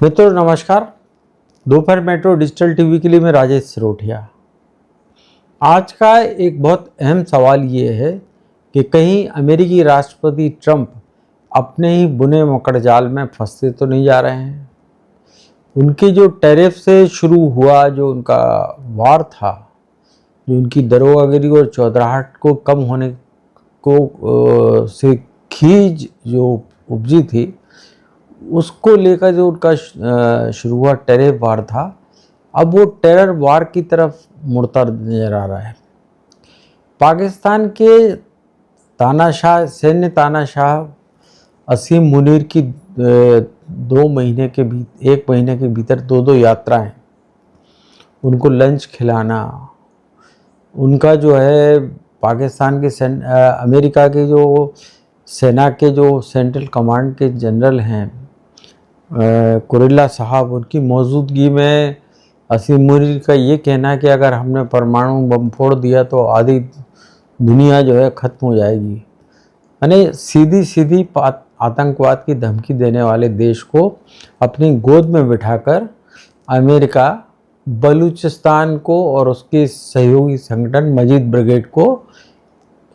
मित्रों नमस्कार। दोपहर मेट्रो डिजिटल टीवी के लिए मैं राजेश सिरोठिया। आज का एक बहुत अहम सवाल ये है कि कहीं अमेरिकी राष्ट्रपति ट्रंप अपने ही बुने मकड़जाल में फंसते तो नहीं जा रहे हैं। उनके जो टैरिफ से शुरू हुआ जो उनका वार था, जो उनकी दरोगागिरी और चौधराहट को कम होने को से खींच जो उपजी थी, उसको लेकर जो उनका शुरू हुआ टेरर वार था, अब वो टेरर वार की तरफ मुड़ता नजर आ रहा है। पाकिस्तान के तानाशाह सैन्य तानाशाह असीम मुनीर की 1 महीने के भीतर दो यात्राएं, उनको लंच खिलाना, उनका जो है पाकिस्तान के अमेरिका के जो सेना के जो सेंट्रल कमांड के जनरल हैं कुरिल्ला साहब, उनकी मौजूदगी में असीम मुनीर का ये कहना है कि अगर हमने परमाणु बम फोड़ दिया तो आधी दुनिया जो है ख़त्म हो जाएगी। यानी सीधी सीधी आतंकवाद की धमकी देने वाले देश को अपनी गोद में बिठाकर अमेरिका बलूचिस्तान को और उसके सहयोगी संगठन मजीद ब्रिगेड को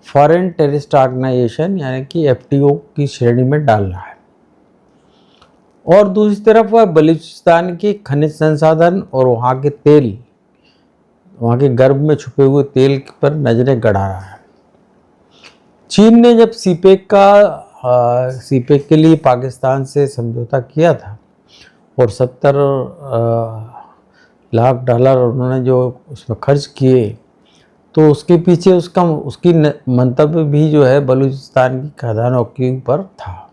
फॉरेन टेररिस्ट ऑर्गेनाइजेशन यानी कि FTO की श्रेणी में डाल रहा है। और दूसरी तरफ वह बलूचिस्तान के खनिज संसाधन और वहाँ के तेल, वहाँ के गर्भ में छुपे हुए तेल पर नजरें गड़ा रहा है। चीन ने जब सीपेक के लिए पाकिस्तान से समझौता किया था और 70 लाख डॉलर उन्होंने जो उसमें खर्च किए, तो उसके पीछे उसकी मंतव्य भी जो है बलूचिस्तान की खदानों के ऊपर था।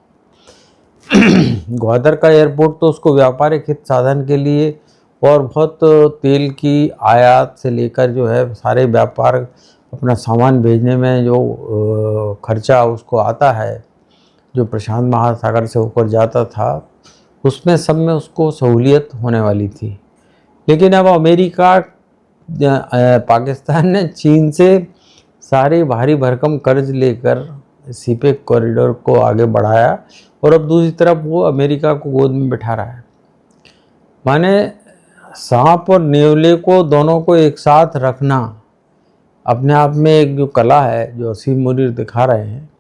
ग्वादर का एयरपोर्ट तो उसको व्यापारिक हित साधन के लिए और बहुत तेल की आयात से लेकर जो है सारे व्यापार अपना सामान भेजने में जो खर्चा उसको आता है, जो प्रशांत महासागर से होकर जाता था, उसमें सब में उसको सहूलियत होने वाली थी। लेकिन अब अमेरिका पाकिस्तान ने चीन से सारे भारी भरकम कर्ज लेकर सीपेक कॉरिडोर को आगे बढ़ाया और अब दूसरी तरफ वो अमेरिका को गोद में बिठा रहा है। माने सांप और नेवले को दोनों को एक साथ रखना अपने आप में एक जो कला है जो असीम मुनीर दिखा रहे हैं,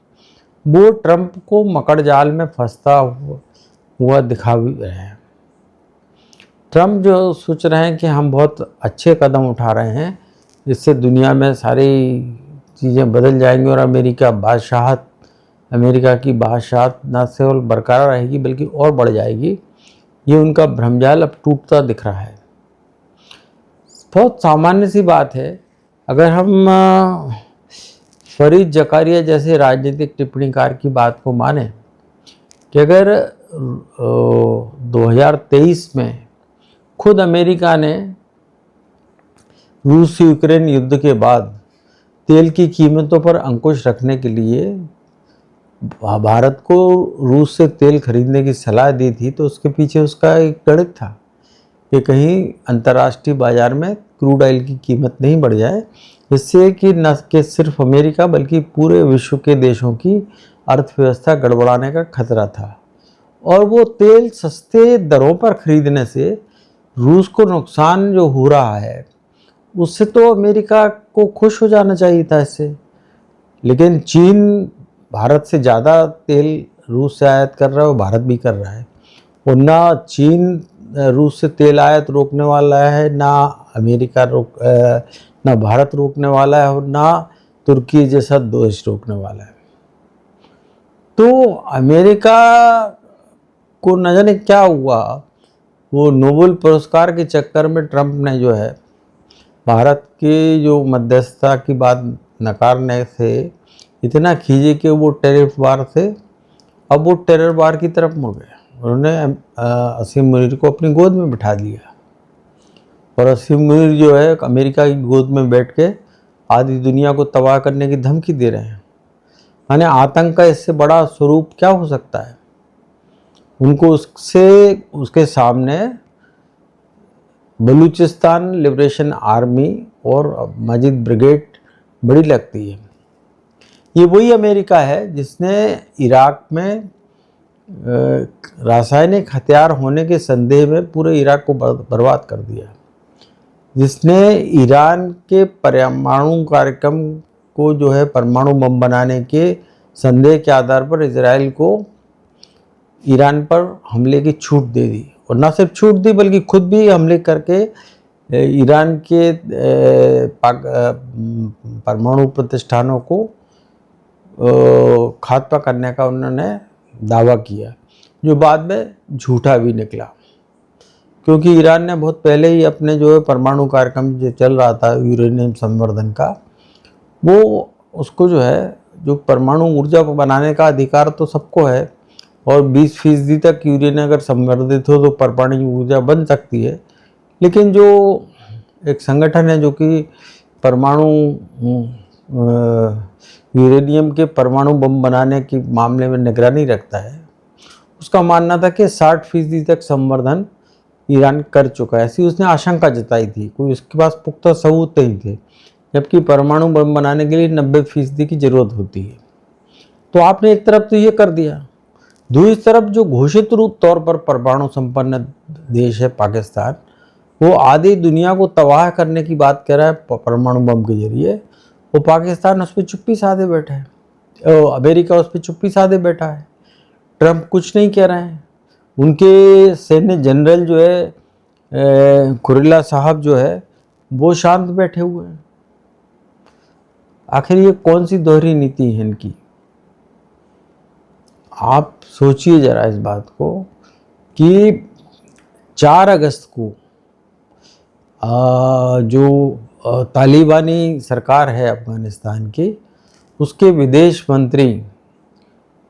वो ट्रंप को मकड़जाल में फंसता हुआ दिखा भी रहे हैं। ट्रंप जो सोच रहे हैं कि हम बहुत अच्छे कदम उठा रहे हैं, जिससे दुनिया में सारी चीज़ें बदल जाएंगी और अमेरिका की बादशाहत न केवल बरकरार रहेगी बल्कि और बढ़ जाएगी। ये उनका भ्रमजाल अब टूटता दिख रहा है। बहुत सामान्य सी बात है। अगर हम फरीद जकारिया जैसे राजनीतिक टिप्पणीकार की बात को माने कि अगर 2023 में खुद अमेरिका ने रूस यूक्रेन युद्ध के बाद तेल की कीमतों पर अंकुश रखने के लिए भारत को रूस से तेल खरीदने की सलाह दी थी, तो उसके पीछे उसका एक गणित था कि कहीं अंतर्राष्ट्रीय बाजार में क्रूड ऑयल की कीमत नहीं बढ़ जाए, जिससे कि न कि सिर्फ अमेरिका बल्कि पूरे विश्व के देशों की अर्थव्यवस्था गड़बड़ाने का खतरा था। और वो तेल सस्ते दरों पर खरीदने से रूस को नुकसान जो हो रहा है, उससे तो अमेरिका को खुश हो जाना चाहिए था इससे। लेकिन चीन भारत से ज़्यादा तेल रूस से आयात कर रहा है और भारत भी कर रहा है, और ना चीन रूस से तेल आयात रोकने वाला है, ना भारत रोकने वाला है और ना तुर्की जैसा देश रोकने वाला है। तो अमेरिका को न जाने क्या हुआ, वो नोबेल पुरस्कार के चक्कर में ट्रंप ने जो है भारत के जो मध्यस्थता की बात नकारने से इतना खींचे कि वो टेरिफ वार से अब वो टेरर वार की तरफ मुड़ गए। उन्होंने असीम मुनीर को अपनी गोद में बिठा दिया और असीम मुनीर जो है अमेरिका की गोद में बैठ के आधी दुनिया को तबाह करने की धमकी दे रहे हैं। यानी आतंक का इससे बड़ा स्वरूप क्या हो सकता है? उनको उसके सामने बलूचिस्तान लिबरेशन आर्मी और मजीद ब्रिगेड बड़ी लगती है। ये वही अमेरिका है जिसने इराक में रासायनिक हथियार होने के संदेह में पूरे इराक को बर्बाद कर दिया, जिसने ईरान के परमाणु कार्यक्रम को जो है परमाणु बम बनाने के संदेह के आधार पर इजराइल को ईरान पर हमले की छूट दे दी। और न सिर्फ छूट दी बल्कि खुद भी हमले करके ईरान के परमाणु प्रतिष्ठानों को खात्मा करने का उन्होंने दावा किया, जो बाद में झूठा भी निकला, क्योंकि ईरान ने बहुत पहले ही अपने जो है परमाणु कार्यक्रम जो चल रहा था यूरेनियम संवर्धन का, वो उसको जो है जो परमाणु ऊर्जा बनाने का अधिकार तो सबको है और 20% तक यूरेनियम अगर संवर्धित हो तो परमाणु ऊर्जा बन सकती है। लेकिन जो एक संगठन है जो कि परमाणु यूरेनियम के परमाणु बम बनाने के मामले में निगरानी रखता है, उसका मानना था कि 60% तक संवर्धन ईरान कर चुका है, ऐसी उसने आशंका जताई थी। कोई उसके पास पुख्ता सबूत नहीं थे, जबकि परमाणु बम बनाने के लिए 90% की जरूरत होती है। तो आपने एक तरफ तो ये कर दिया, दूसरी तरफ जो घोषित रूप तौर पर परमाणु संपन्न देश है पाकिस्तान, वो आधी दुनिया को तबाह करने की बात कर रहा है परमाणु बम के जरिए। वो पाकिस्तान उस पर चुप्पी साधे बैठा है, अमेरिका उस पर चुप्पी साधे बैठा है, ट्रंप कुछ नहीं कह रहे हैं। उनके सैन्य जनरल जो है कुरेला साहब जो है वो शांत बैठे हुए हैं। आखिर ये कौन सी दोहरी नीति है इनकी? आप सोचिए जरा इस बात को कि 4 अगस्त को जो तालिबानी सरकार है अफ़गानिस्तान की, उसके विदेश मंत्री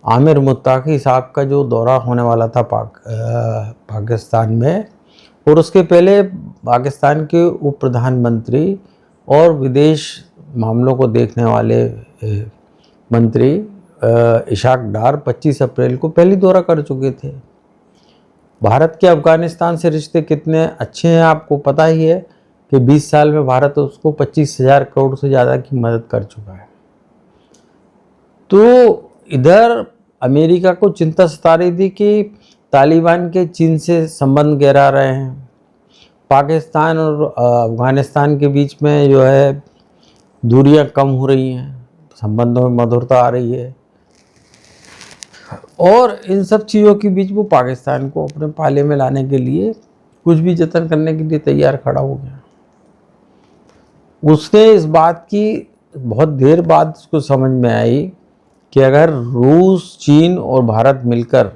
आमिर मुत्ताकी साहब का जो दौरा होने वाला था पाकिस्तान में, और उसके पहले पाकिस्तान के उप प्रधानमंत्री और विदेश मामलों को देखने वाले मंत्री इशाक डार 25 अप्रैल को पहली दौरा कर चुके थे। भारत के अफ़गानिस्तान से रिश्ते कितने अच्छे हैं आपको पता ही है कि 20 साल में भारत उसको 25,000 करोड़ से ज़्यादा की मदद कर चुका है। तो इधर अमेरिका को चिंता सता रही थी कि तालिबान के चीन से संबंध गहरा रहे हैं, पाकिस्तान और अफ़गानिस्तान के बीच में जो है दूरियां कम हो रही हैं, संबंधों में मधुरता आ रही है, और इन सब चीज़ों के बीच वो पाकिस्तान को अपने पाले में लाने के लिए कुछ भी जतन करने के लिए तैयार खड़ा हो गया। उसने इस बात की बहुत देर बाद उसको समझ में आई कि अगर रूस, चीन और भारत मिलकर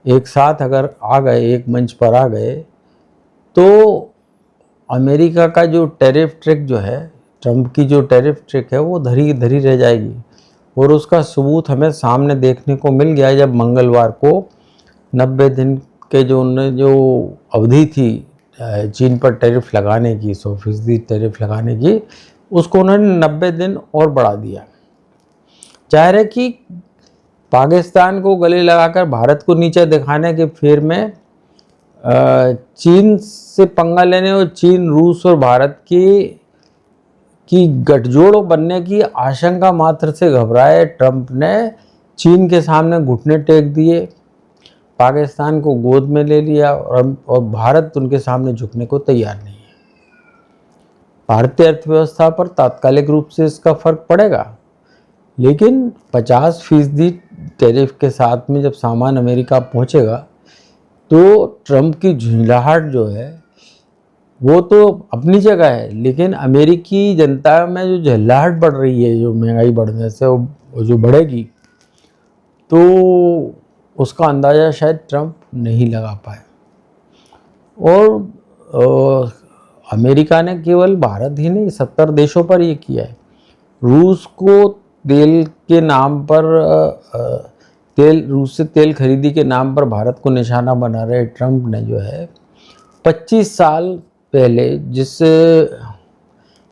एक साथ अगर आ गए, एक मंच पर आ गए, तो अमेरिका का जो टैरिफ ट्रिक जो है, ट्रंप की जो टैरिफ ट्रिक है, वो धरी धरी रह जाएगी। और उसका सबूत हमें सामने देखने को मिल गया जब मंगलवार को 90 दिन के जो अवधि थी चीन पर टैरिफ लगाने की, 100% टैरिफ लगाने की, उसको उन्होंने 90 दिन और बढ़ा दिया। जाहिर है कि पाकिस्तान को गले लगाकर भारत को नीचे दिखाने के फेर में चीन से पंगा लेने और चीन, रूस और भारत की गठजोड़ बनने की आशंका मात्र से घबराए ट्रंप ने चीन के सामने घुटने टेक दिए, पाकिस्तान को गोद में ले लिया और भारत उनके सामने झुकने को तैयार नहीं है। भारतीय अर्थव्यवस्था पर तात्कालिक रूप से इसका फर्क पड़ेगा, लेकिन 50% टैरिफ के साथ में जब सामान अमेरिका पहुंचेगा तो ट्रंप की झुंझलाहट जो है वो तो अपनी जगह है, लेकिन अमेरिकी जनता में जो झल्लाहट बढ़ रही है, जो महंगाई बढ़ने से वो जो बढ़ेगी, तो उसका अंदाज़ा शायद ट्रंप नहीं लगा पाए। और अमेरिका ने केवल भारत ही नहीं 70 देशों पर ये किया है। रूस को तेल के नाम पर रूस से तेल खरीदी के नाम पर भारत को निशाना बना रहे ट्रंप ने जो है 25 साल पहले जिस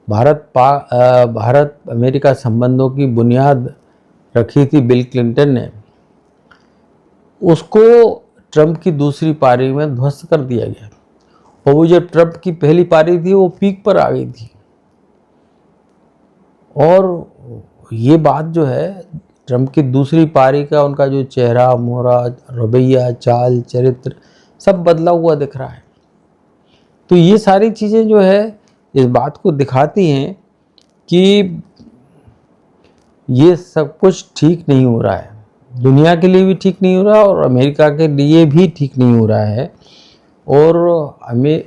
भारत अमेरिका संबंधों की बुनियाद रखी थी बिल क्लिंटन ने, उसको ट्रंप की दूसरी पारी में ध्वस्त कर दिया गया। और वो जब ट्रंप की पहली पारी थी वो पीक पर आ गई थी। और ये बात जो है ट्रंप की दूसरी पारी का उनका जो चेहरा मोहरा, रवैया, चाल, चरित्र सब बदला हुआ दिख रहा है। तो ये सारी चीज़ें जो है इस बात को दिखाती हैं कि ये सब कुछ ठीक नहीं हो रहा है, दुनिया के लिए भी ठीक नहीं हो रहा और अमेरिका के लिए भी ठीक नहीं हो रहा है। और हमें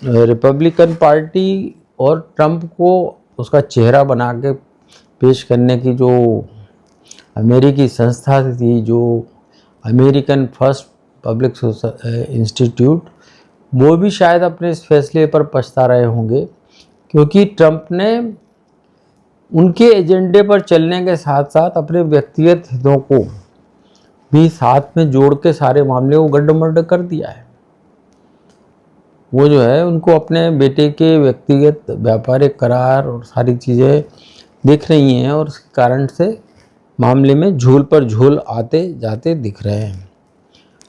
रिपब्लिकन पार्टी और ट्रंप को उसका चेहरा बना के पेश करने की जो अमेरिकी संस्था थी, जो अमेरिकन फर्स्ट पब्लिक इंस्टीट्यूट, वो भी शायद अपने इस फैसले पर पछता रहे होंगे, क्योंकि ट्रंप ने उनके एजेंडे पर चलने के साथ साथ अपने व्यक्तिगत हितों को भी साथ में जोड़ के सारे मामले को गड्ढमड्ढ कर दिया है। वो जो है उनको अपने बेटे के व्यक्तिगत व्यापारिक करार और सारी चीज़ें दिख रही हैं और उसके कारण से मामले में झोल पर झोल आते जाते दिख रहे हैं।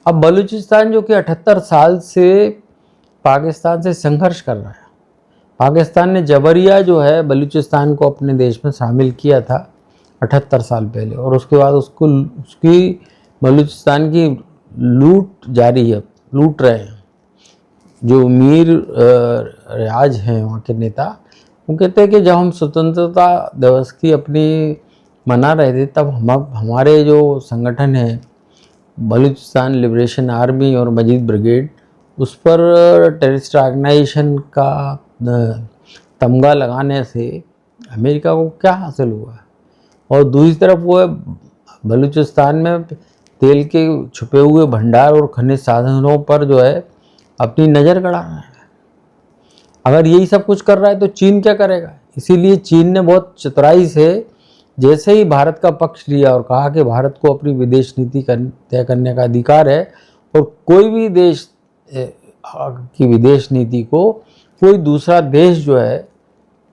अब बलूचिस्तान जो कि 78 साल से पाकिस्तान से संघर्ष कर रहा है, पाकिस्तान ने जबरिया जो है बलूचिस्तान को अपने देश में शामिल किया था 78 साल पहले, और उसके बाद उसकी बलूचिस्तान की लूट जारी है, लूट रहे हैं। जो मीर रियाज हैं वहाँ के नेता, वो कहते हैं कि जब हम स्वतंत्रता दिवस की अपनी मना रहे थे तब हमारे जो संगठन है बलूचिस्तान लिबरेशन आर्मी और मजीद ब्रिगेड, उस पर टेररिस्ट ऑर्गेनाइजेशन का तमगा लगाने से अमेरिका को क्या हासिल हुआ। और दूसरी तरफ वो है बलूचिस्तान में तेल के छुपे हुए भंडार और खनिज साधनों पर जो है अपनी नज़र गड़ा रहा है। अगर यही सब कुछ कर रहा है तो चीन क्या करेगा। इसीलिए चीन ने बहुत चतुराई से जैसे ही भारत का पक्ष लिया और कहा कि भारत को अपनी विदेश नीति तय करने का अधिकार है और कोई भी देश की विदेश नीति को कोई दूसरा देश जो है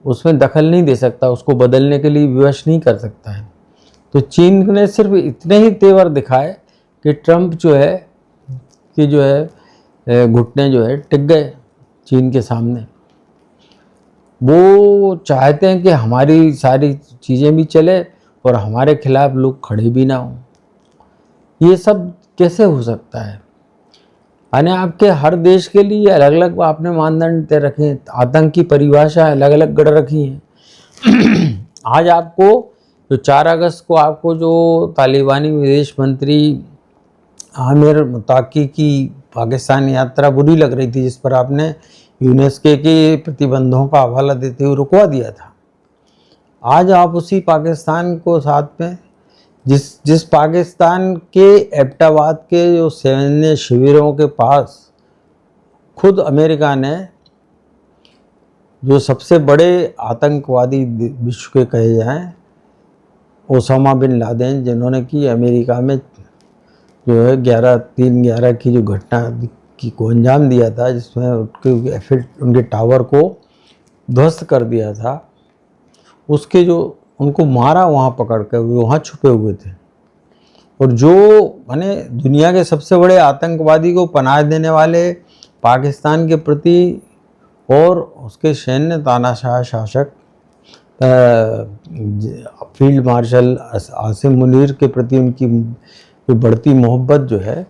उसमें दखल नहीं दे सकता, उसको बदलने के लिए विवश नहीं कर सकता है। तो चीन ने सिर्फ इतने ही तेवर दिखाए कि ट्रंप जो है घुटने जो है टिक गए चीन के सामने। वो चाहते हैं कि हमारी सारी चीज़ें भी चले और हमारे खिलाफ लोग खड़े भी ना हों। ये सब कैसे हो सकता है। यानी आपके हर देश के लिए अलग अलग आपने मानदंड तय रखे हैं, आतंक की परिभाषा अलग अलग गढ़ रखी है। आज आपको जो 4 अगस्त को आपको जो तालिबानी विदेश मंत्री आमिर मुताकी की पाकिस्तान यात्रा बुरी लग रही थी, जिस पर आपने यूनेस्को के प्रतिबंधों का हवाला देते हुए रुकवा दिया था, आज आप उसी पाकिस्तान को साथ में जिस पाकिस्तान के एबटाबाद के जो सैन्य शिविरों के पास खुद अमेरिका ने जो सबसे बड़े आतंकवादी विश्व के कहे जाएं ओसामा बिन लादेन, जिन्होंने कि अमेरिका में जो है 11/3/11 की जो घटना को अंजाम दिया था, जिसमें उनके टावर को ध्वस्त कर दिया था, उसके जो उनको मारा वहाँ पकड़ कर, वहाँ छुपे हुए थे। और जो माने दुनिया के सबसे बड़े आतंकवादी को पनाह देने वाले पाकिस्तान के प्रति और उसके सैन्य तानाशाह शासक फील्ड मार्शल आसिम मुनीर के प्रति उनकी जो बढ़ती मोहब्बत जो है,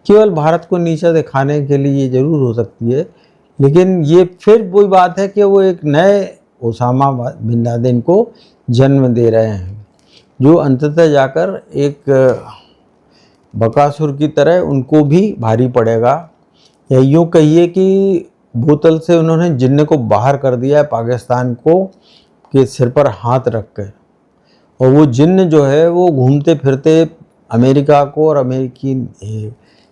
केवल भारत को नीचा दिखाने के लिए ये ज़रूर हो सकती है, लेकिन ये फिर वही बात है कि वो एक नए ओसामा बिन लादेन को जन्म दे रहे हैं, जो अंततः जाकर एक बकासुर की तरह उनको भी भारी पड़ेगा। या यूँ कहिए कि बोतल से उन्होंने जिन्न को बाहर कर दिया है पाकिस्तान को के सिर पर हाथ रख के, और वो जिन्न जो है वो घूमते फिरते अमेरिका को और अमेरिकी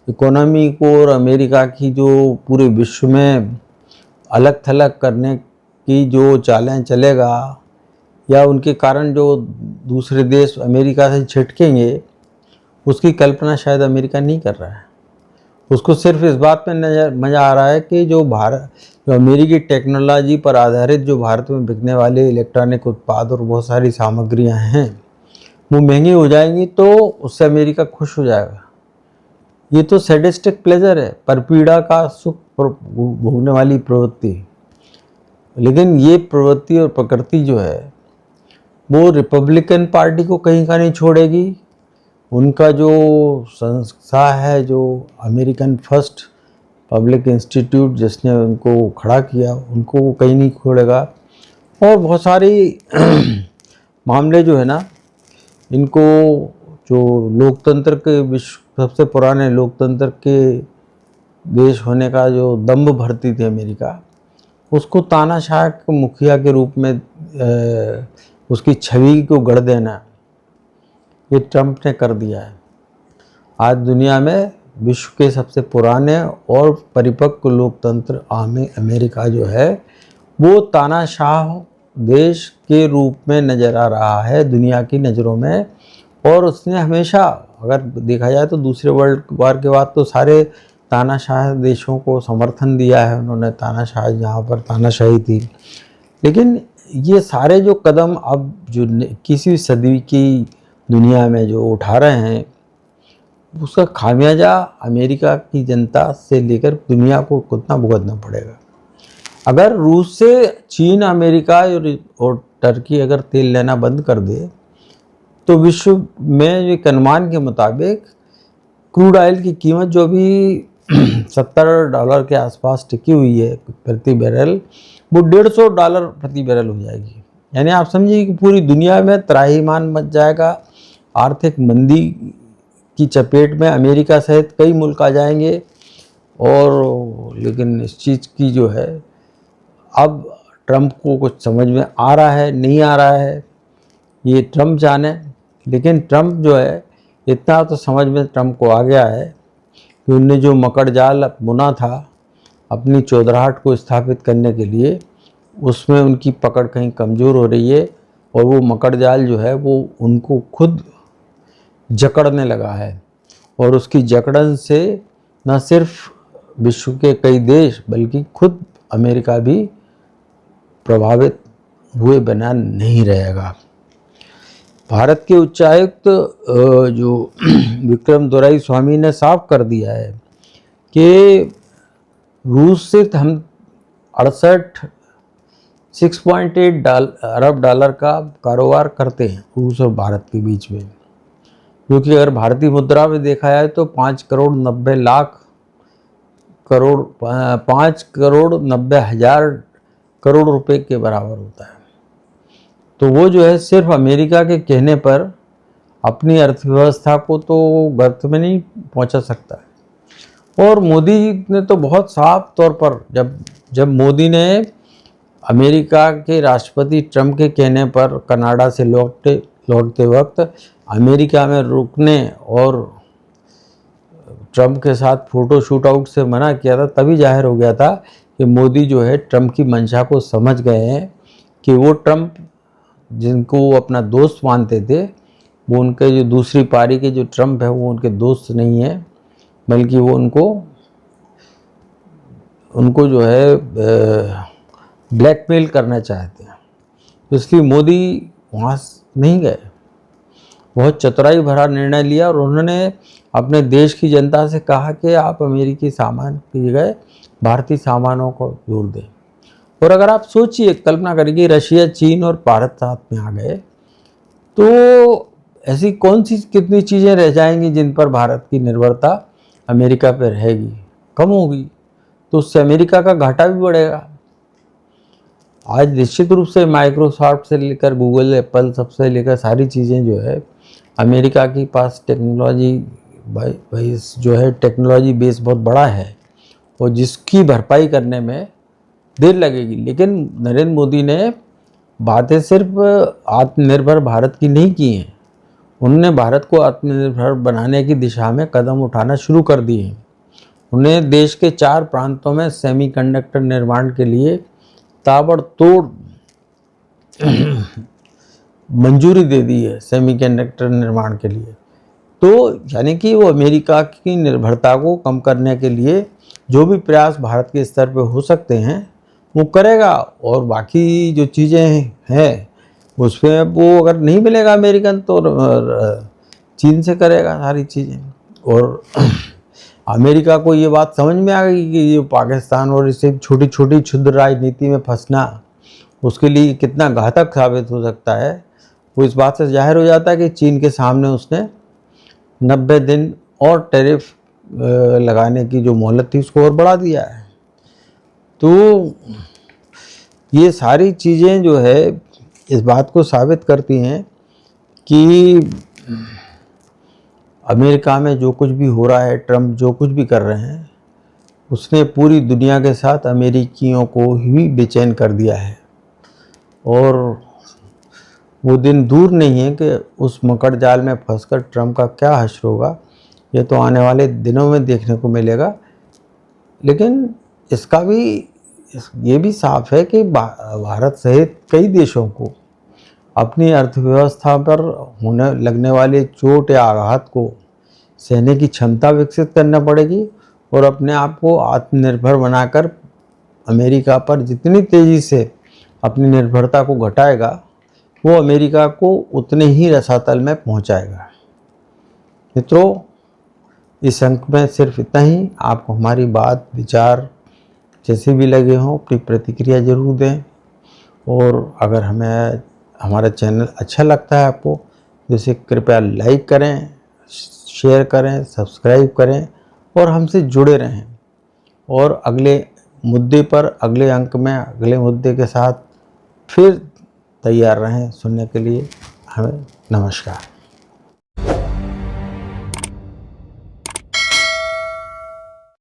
इकोनॉमी को और अमेरिका की जो पूरे विश्व में अलग थलग करने की जो चालें चलेगा, या उनके कारण जो दूसरे देश अमेरिका से छिटकेंगे, उसकी कल्पना शायद अमेरिका नहीं कर रहा है। उसको सिर्फ इस बात में मज़ा आ रहा है कि जो अमेरिकी टेक्नोलॉजी पर आधारित जो भारत में बिकने वाले इलेक्ट्रॉनिक उत्पाद और बहुत सारी सामग्रियां हैं वो महंगी हो जाएंगी, तो उससे अमेरिका खुश हो जाएगा। ये तो सैडिस्टिक प्लेजर है, परपीड़ा का सुख भोगने वाली प्रवृत्ति। लेकिन ये प्रवृत्ति और प्रकृति जो है वो रिपब्लिकन पार्टी को कहीं का नहीं छोड़ेगी। उनका जो संस्था है, जो अमेरिकन फर्स्ट पब्लिक इंस्टीट्यूट जिसने उनको खड़ा किया, उनको वो कहीं नहीं छोड़ेगा। और बहुत सारी मामले जो है ना, इनको जो लोकतंत्र के विश्व सबसे पुराने लोकतंत्र के देश होने का जो दम्भ भरती थी अमेरिका, उसको तानाशाह के मुखिया के रूप में उसकी छवि को गढ़ देना, ये ट्रंप ने कर दिया है। आज दुनिया में विश्व के सबसे पुराने और परिपक्व लोकतंत्र अमेरिका जो है, वो तानाशाह देश के रूप में नज़र आ रहा है दुनिया की नज़रों में। और उसने हमेशा, अगर देखा जाए तो दूसरे वर्ल्ड वार के बाद तो सारे तानाशाह देशों को समर्थन दिया है उन्होंने, तानाशाह जहाँ पर तानाशाही थी। लेकिन ये सारे जो कदम अब जो 21वीं सदी की दुनिया में जो उठा रहे हैं, उसका खामियाजा अमेरिका की जनता से लेकर दुनिया को कितना भुगतना पड़ेगा। अगर रूस से चीन, अमेरिका और टर्की अगर तेल लेना बंद कर दे, तो विश्व में एक अनुमान के मुताबिक क्रूड ऑयल की कीमत जो भी $70 के आसपास टिकी हुई है प्रति बैरल, वो $150 प्रति बैरल हो जाएगी। यानी आप समझिए कि पूरी दुनिया में त्राहिमाम मच जाएगा। आर्थिक मंदी की चपेट में अमेरिका सहित कई मुल्क आ जाएंगे। और लेकिन इस चीज़ की जो है, अब ट्रंप को कुछ समझ में आ रहा है, नहीं आ रहा है, ये ट्रंप जाने। लेकिन ट्रंप जो है, इतना तो समझ में ट्रंप को आ गया है कि उनने जो मकड़जाल बुना था अपनी चौधराहट को स्थापित करने के लिए, उसमें उनकी पकड़ कहीं कमज़ोर हो रही है। और वो मकड़जाल जो है वो उनको खुद जकड़ने लगा है। और उसकी जकड़न से न सिर्फ विश्व के कई देश बल्कि खुद अमेरिका भी प्रभावित हुए बिना नहीं रहेगा। भारत के उच्चायुक्त जो विक्रम दोराईस्वामी ने साफ कर दिया है कि रूस से हम 6.8 अरब डॉलर का कारोबार करते हैं रूस और भारत के बीच में, जो कि अगर भारतीय मुद्रा में देखा जाए तो 5 करोड़ 90 लाख करोड़ 5 करोड़ 90 हज़ार करोड़ रुपए के बराबर होता है। तो वो जो है सिर्फ अमेरिका के कहने पर अपनी अर्थव्यवस्था को तो गर्त में नहीं पहुंचा सकता है। और मोदी ने तो बहुत साफ तौर पर, जब मोदी ने अमेरिका के राष्ट्रपति ट्रंप के कहने पर कनाडा से लौटते वक्त अमेरिका में रुकने और ट्रंप के साथ फ़ोटो शूट आउट से मना किया था, तभी जाहिर हो गया था कि मोदी जो है ट्रंप की मंशा को समझ गए हैं कि वो ट्रंप जिनको वो अपना दोस्त मानते थे, वो उनके जो दूसरी पारी के जो ट्रंप है वो उनके दोस्त नहीं है, बल्कि वो उनको जो है ब्लैकमेल करना चाहते हैं। तो इसलिए मोदी वहाँ नहीं गए। बहुत चतुराई भरा निर्णय लिया और उन्होंने अपने देश की जनता से कहा कि आप अमेरिकी सामान की जगह भारतीय सामानों को जोर दें। और अगर आप सोचिए, कल्पना करिए रशिया, चीन और भारत साथ में आ गए, तो ऐसी कौन सी कितनी चीज़ें रह जाएंगी जिन पर भारत की निर्भरता अमेरिका पर रहेगी, कम होगी। तो उससे अमेरिका का घाटा भी बढ़ेगा। आज निश्चित रूप से माइक्रोसॉफ्ट से लेकर गूगल, एप्पल, सबसे लेकर सारी चीज़ें जो है अमेरिका के पास टेक्नोलॉजी बेस जो है, टेक्नोलॉजी बेस बहुत बड़ा है और जिसकी भरपाई करने में देर लगेगी। लेकिन नरेंद्र मोदी ने बातें सिर्फ आत्मनिर्भर भारत की नहीं की हैं, उन्होंने भारत को आत्मनिर्भर बनाने की दिशा में कदम उठाना शुरू कर दिए हैं। उन्होंने देश के 4 प्रांतों में सेमीकंडक्टर निर्माण के लिए ताबड़तोड़ मंजूरी दे दी है, सेमीकंडक्टर निर्माण के लिए। तो यानी कि वो अमेरिका की निर्भरता को कम करने के लिए जो भी प्रयास भारत के स्तर पर हो सकते हैं वो करेगा। और बाकी जो चीज़ें हैं उसमें वो अगर नहीं मिलेगा अमेरिकन, तो चीन से करेगा सारी चीज़ें। और अमेरिका को ये बात समझ में आ गई कि ये पाकिस्तान और इसे छोटी छोटी क्षुद्र राजनीति में फंसना उसके लिए कितना घातक साबित हो सकता है। वो इस बात से जाहिर हो जाता है कि चीन के सामने उसने 90 दिन और टैरिफ लगाने की जो मोहलत थी उसको और बढ़ा दिया है। तो ये सारी चीज़ें जो है इस बात को साबित करती हैं कि अमेरिका में जो कुछ भी हो रहा है, ट्रम्प जो कुछ भी कर रहे हैं, उसने पूरी दुनिया के साथ अमेरिकियों को ही बेचैन कर दिया है। और वो दिन दूर नहीं है कि उस मकड़ जाल में फंसकर ट्रम्प का क्या हश्र होगा, ये तो आने वाले दिनों में देखने को मिलेगा। लेकिन इसका भी ये भी साफ है कि भारत सहित कई देशों को अपनी अर्थव्यवस्था पर होने लगने वाले चोट या आघात को सहने की क्षमता विकसित करना पड़ेगी और अपने आप को आत्मनिर्भर बनाकर अमेरिका पर जितनी तेज़ी से अपनी निर्भरता को घटाएगा, वो अमेरिका को उतने ही रसातल में पहुंचाएगा। मित्रों, इस अंक में सिर्फ इतना ही। आपको हमारी बात विचार जैसे भी लगे हों अपनी प्रतिक्रिया ज़रूर दें। और अगर हमें हमारा चैनल अच्छा लगता है आपको, तो इसे कृपया लाइक करें, शेयर करें, सब्सक्राइब करें और हमसे जुड़े रहें। और अगले मुद्दे पर, अगले अंक में, अगले मुद्दे के साथ फिर तैयार रहें सुनने के लिए। हमें नमस्कार।